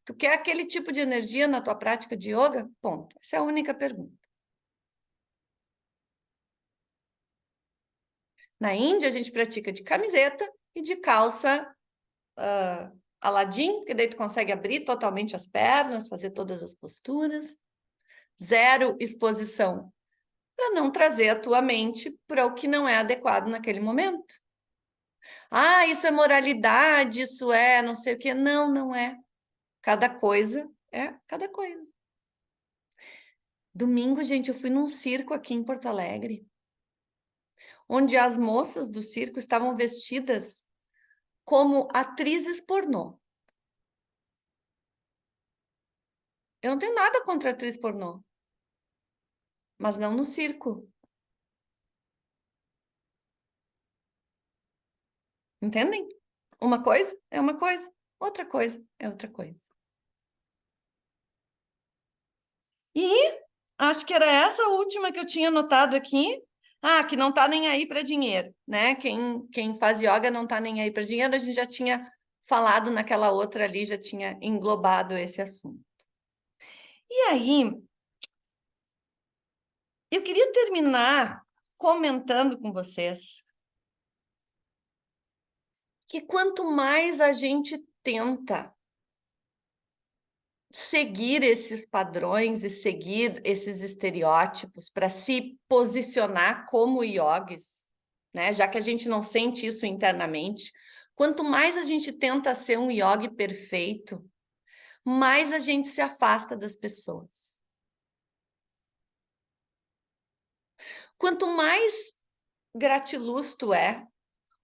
Tu quer aquele tipo de energia na tua prática de yoga? Ponto. Essa é a única pergunta. Na Índia, a gente pratica de camiseta e de calça Aladim, porque daí tu consegue abrir totalmente as pernas, fazer todas as posturas. Zero exposição, para não trazer a tua mente para o que não é adequado naquele momento. Ah, isso é moralidade, isso é não sei o quê. Não, não é. Cada coisa é cada coisa. Domingo, gente, eu fui num circo aqui em Porto Alegre, onde as moças do circo estavam vestidas como atrizes pornô. Eu não tenho nada contra atriz pornô, mas não no circo. Entendem? Uma coisa é uma coisa, outra coisa é outra coisa. E acho que era essa última que eu tinha anotado aqui. Ah, que não tá nem aí para dinheiro, né? Quem faz yoga não tá nem aí para dinheiro, a gente já tinha falado naquela outra ali, já tinha englobado esse assunto. E aí, eu queria terminar comentando com vocês que quanto mais a gente tenta seguir esses padrões e seguir esses estereótipos para se posicionar como yogis, né? Já que a gente não sente isso internamente, quanto mais a gente tenta ser um yogi perfeito, mais a gente se afasta das pessoas. Quanto mais gratiluz tu é,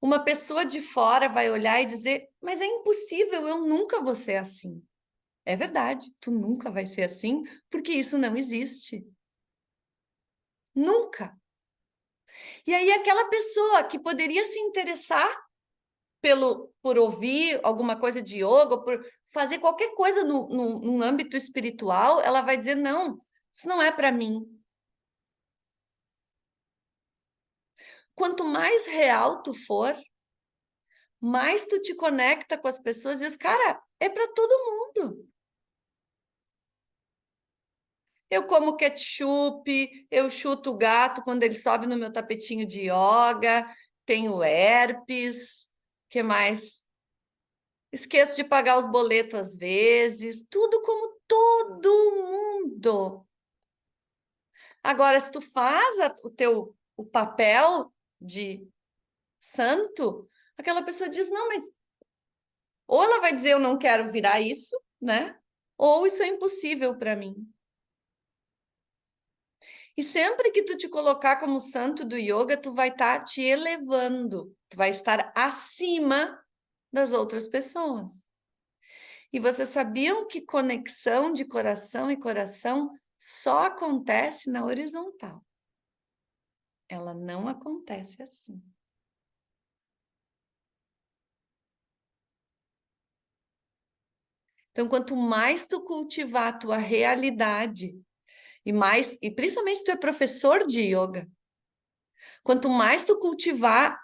uma pessoa de fora vai olhar e dizer: mas é impossível, eu nunca vou ser assim. É verdade, tu nunca vai ser assim, porque isso não existe. Nunca. E aí aquela pessoa que poderia se interessar por ouvir alguma coisa de yoga, por fazer qualquer coisa no âmbito espiritual, ela vai dizer: não, isso não é para mim. quanto mais real tu for, mais tu te conecta com as pessoas e diz, cara, é para todo mundo. Eu como ketchup, eu chuto o gato quando ele sobe no meu tapetinho de yoga, tenho herpes, que mais? Esqueço de pagar os boletos às vezes, tudo como todo mundo. Agora, se tu faz o papel de santo, aquela pessoa diz, não, mas ou ela vai dizer eu não quero virar isso, né? Ou isso é impossível para mim. E sempre que tu te colocar como santo do yoga, tu vai estar te elevando, tu vai estar acima das outras pessoas. E vocês sabiam que conexão de coração e coração só acontece na horizontal? Ela não acontece assim. Então, quanto mais tu cultivar a tua realidade, e principalmente se tu é professor de yoga, quanto mais tu cultivar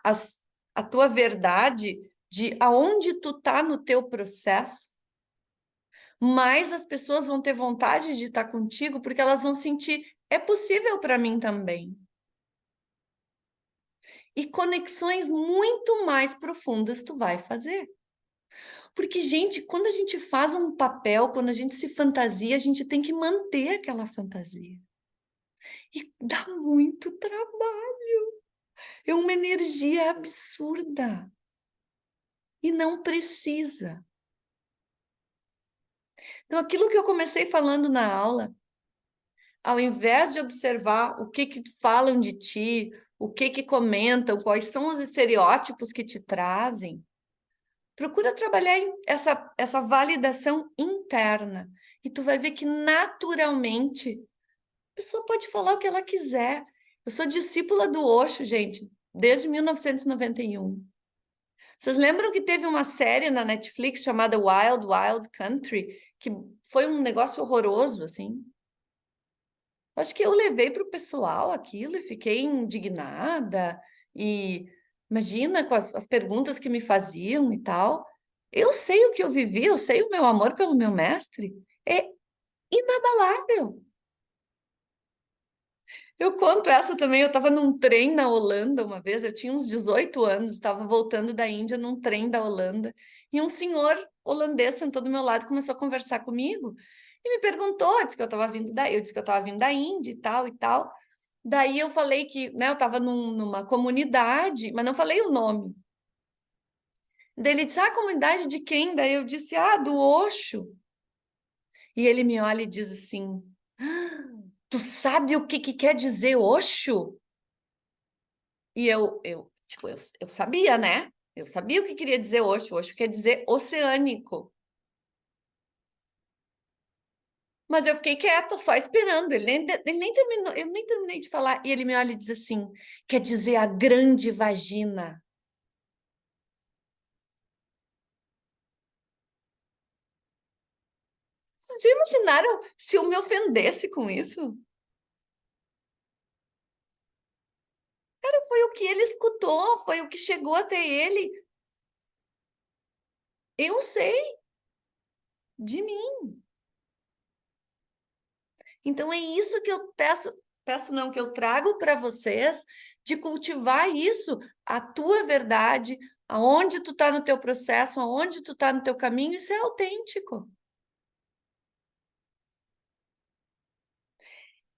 a tua verdade de aonde tu tá no teu processo, mais as pessoas vão ter vontade de estar contigo, porque elas vão sentir, é possível para mim também. E conexões muito mais profundas tu vai fazer. Porque, gente, quando a gente faz um papel, quando a gente se fantasia, a gente tem que manter aquela fantasia. E dá muito trabalho. É uma energia absurda. E não precisa. Então, aquilo que eu comecei falando na aula, ao invés de observar o que falam de ti, o que comentam, quais são os estereótipos que te trazem, procura trabalhar essa validação interna. E tu vai ver que naturalmente a pessoa pode falar o que ela quiser. Eu sou discípula do Osho, gente, desde 1991. Vocês lembram que teve uma série na Netflix chamada Wild Wild Country, que foi um negócio horroroso, assim? Acho que eu levei para o pessoal aquilo e fiquei indignada. E imagina com as perguntas que me faziam e tal. Eu sei o que eu vivi, eu sei o meu amor pelo meu mestre. É inabalável. Eu conto essa também. Eu estava num trem na Holanda uma vez, eu tinha uns 18 anos, estava voltando da Índia num trem da Holanda, e um senhor holandês sentou do meu lado e começou a conversar comigo e me perguntou, disse que eu estava vindo eu disse que eu estava vindo da Índia e tal e tal. Daí eu falei que, né, eu estava numa comunidade, mas não falei o nome. Daí ele disse, ah, comunidade de quem? Daí eu disse, ah, do Osho. E ele me olha e diz assim, tu sabe o que quer dizer Osho? E eu sabia, né? Eu sabia o que queria dizer Osho. Osho quer dizer oceânico. Mas eu fiquei quieta, só esperando. Ele nem terminou, eu nem terminei de falar. E ele me olha e diz assim: quer dizer a grande vagina. Vocês já imaginaram se eu me ofendesse com isso? Cara, foi o que ele escutou, foi o que chegou até ele. Eu sei de mim. Então é isso que eu peço não, que eu trago para vocês, de cultivar isso, a tua verdade, aonde tu está no teu processo, aonde tu está no teu caminho, isso é autêntico.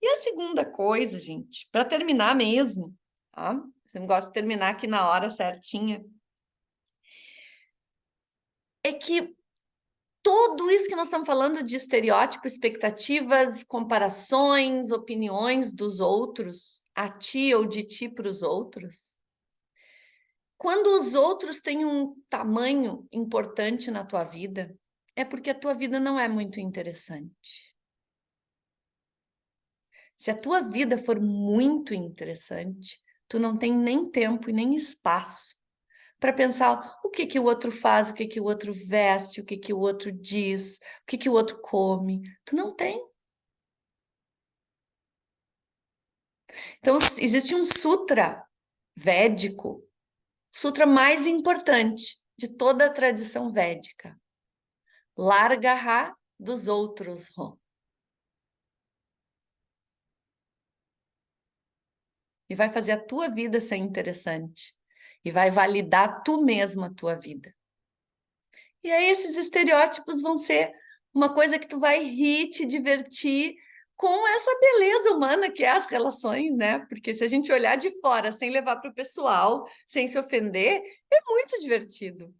E a segunda coisa, gente, para terminar mesmo, tá? Eu gosto de terminar aqui na hora certinha, é que tudo isso que nós estamos falando de estereótipo, expectativas, comparações, opiniões dos outros, a ti ou de ti para os outros, quando os outros têm um tamanho importante na tua vida, é porque a tua vida não é muito interessante. Se a tua vida for muito interessante, tu não tem nem tempo e nem espaço para pensar o que o outro faz, o que o outro veste, o que o outro diz, o que o outro come. Tu não tem. Então, existe um sutra védico, sutra mais importante de toda a tradição védica. Larga dos outros. E vai fazer a tua vida ser interessante. E vai validar tu mesma a tua vida. E aí esses estereótipos vão ser uma coisa que tu vai rir, te divertir com essa beleza humana que é as relações, né? Porque se a gente olhar de fora sem levar para o pessoal, sem se ofender, é muito divertido.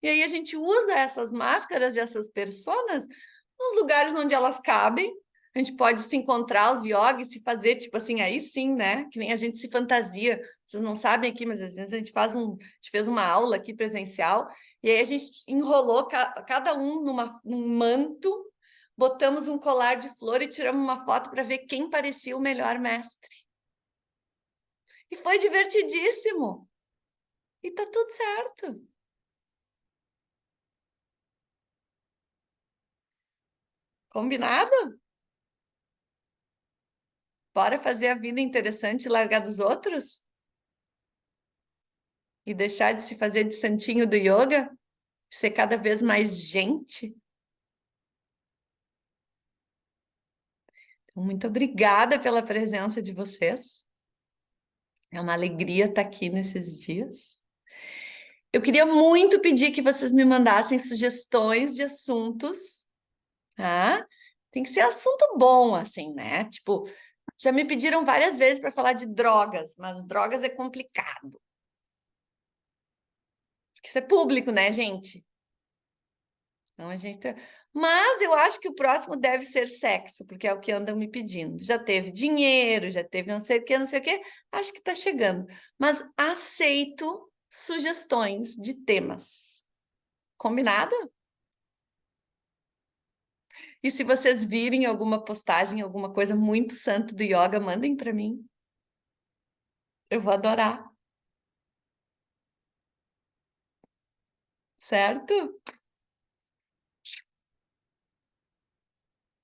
E aí a gente usa essas máscaras e essas personas nos lugares onde elas cabem. A gente pode se encontrar, os yogis, se fazer, tipo assim, aí sim, né? Que nem a gente se fantasia. Vocês não sabem aqui, mas às vezes a gente fez uma aula aqui presencial, e aí a gente enrolou cada um num manto, botamos um colar de flor e tiramos uma foto para ver quem parecia o melhor mestre. E foi divertidíssimo. E tá tudo certo. Combinado? Bora fazer a vida interessante e largar dos outros? E deixar de se fazer de santinho do yoga? Ser cada vez mais gente? Então, muito obrigada pela presença de vocês. É uma alegria estar aqui nesses dias. Eu queria muito pedir que vocês me mandassem sugestões de assuntos, tá? Tem que ser assunto bom, assim, né? Tipo, já me pediram várias vezes para falar de drogas, mas drogas é complicado. Porque isso é público, né, gente? Então a gente Mas eu acho que o próximo deve ser sexo, porque é o que andam me pedindo. Já teve dinheiro, já teve não sei o que, não sei o que. Acho que está chegando. Mas aceito sugestões de temas. Combinado? E se vocês virem alguma postagem, alguma coisa muito santo do yoga, mandem para mim. Eu vou adorar. Certo?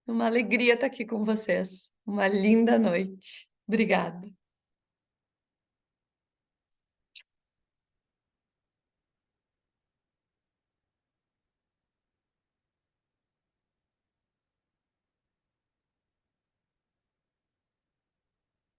Uma alegria estar aqui com vocês. Uma linda noite. Obrigada.